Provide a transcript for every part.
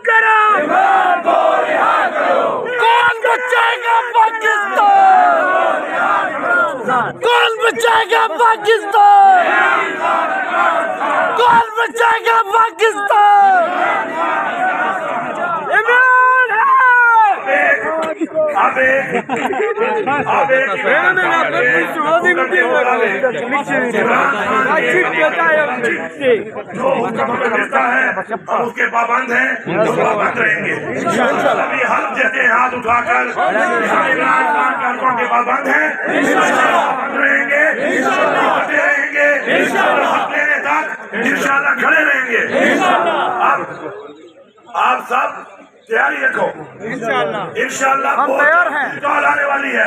کرو عمران کو رہا کرو کون بچائے گا پاکستان کون بچائے گا پاکستان کون بچائے گا پاکستان عمران جو حکم کرتا ہے ہم اس کے پابند ہیں تو پابند رہیں گے ابھی حلف دیتے ہیں ہاتھ اٹھا کر عمران خان کے حکم کے پابند ہیں پابند رہیں گے کرتے رہیں گے حق لینے تک انشاءاللہ کھڑے رہیں گے آپ سب تیاری رکھو انشاءاللہ کال آنے والی ہے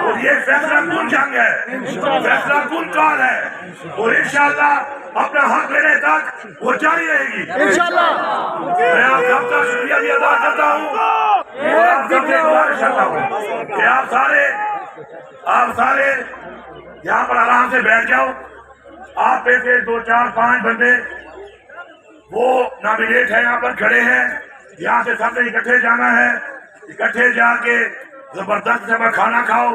اور یہ فیصلہ کن جنگ ہے فیصلہ کن کال ہے اور انشاءاللہ اپنا حق لینے تک وہ جاری رہے گی انشاءاللہ میں آپ سب کا شکریہ بھی ادا کرتا ہوں اور آپ سب سے گزارش کرتا ہوں کہ آپ سارے یہاں پر آرام سے بیٹھ جاؤ آپ پہ سے 2 4 5 بندے وہ نامینیٹ ہیں یہاں پر کھڑے ہیں یہاں سے سب نے اکٹھے جانا ہے اکٹھے جا کے زبردست سے کھانا کھاؤ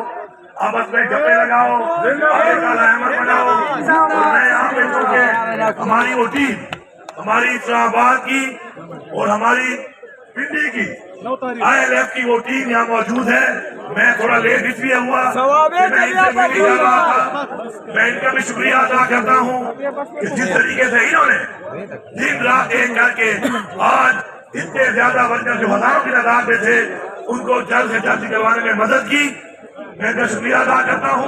آپس میں گپے لگاؤ آگے کا احمد بناؤ اور میں یہاں پہ چونکہ ہماری وہ ٹیم ہماری اسلام آباد کی اور ہماری پنڈی کی ILF کی وہ ٹیم یہاں موجود ہے میں تھوڑا لیٹ اس لیے ہوا کہ میں ان سے ملنے جا رہا تھا میں ان کا بھی شکریہ ادا کرتا ہوں کہ جس طریقے سے انہوں نے دن رات ایک کر کے آج اتنے زیادہ ورکر جو ہزاروں کی تعداد میں تھے ان کو جلد سے جلد کروانے میں مدد کی میں ان کا شکریہ ادا کرتا ہوں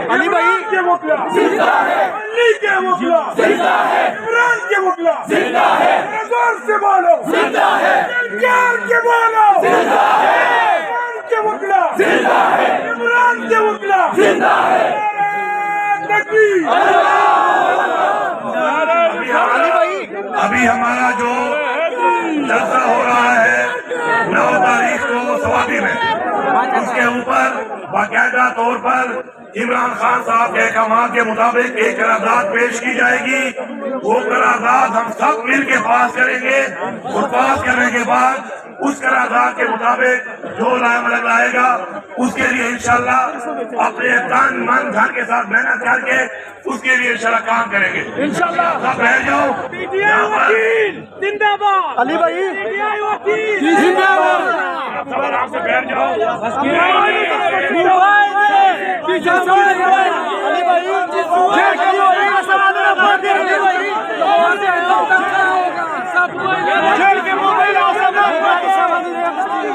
علی بھائی کے مکلا زندہ ہے علی کے مکلا زندہ ہے عمران کے مکلا زندہ ہے زور سے بولو زندہ ہے پیار کے بولو زندہ ہے عمران کے مکلا زندہ ہے عمران کے مکلا زندہ ہے ابھی ہمارا جو جلسہ ہو رہا ہے 9 تاریخ کو سوابی میں اس کے اوپر باقاعدہ طور پر عمران خان صاحب کے احکامات کے مطابق ایک قرارداد پیش کی جائے گی وہ قرارداد ہم سب مل کے پاس کریں گے اور پاس کرنے کے بعد اس قرارداد کے مطابق جو لائے ملک لائے گا اس کے لیے انشاءاللہ اپنے تن من دھن کے ساتھ محنت کر کے اس کے لیے انشاءاللہ کام کریں گے انشاءاللہ سب بیٹھ جاؤ زندہ باد علی بھائی زندہ باد سب آرام سے بیٹھ جاؤ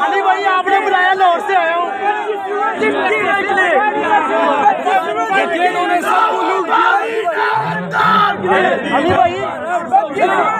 علی بھائی آپ نے بلایا لاہور سے آیا ہوں علی بھائی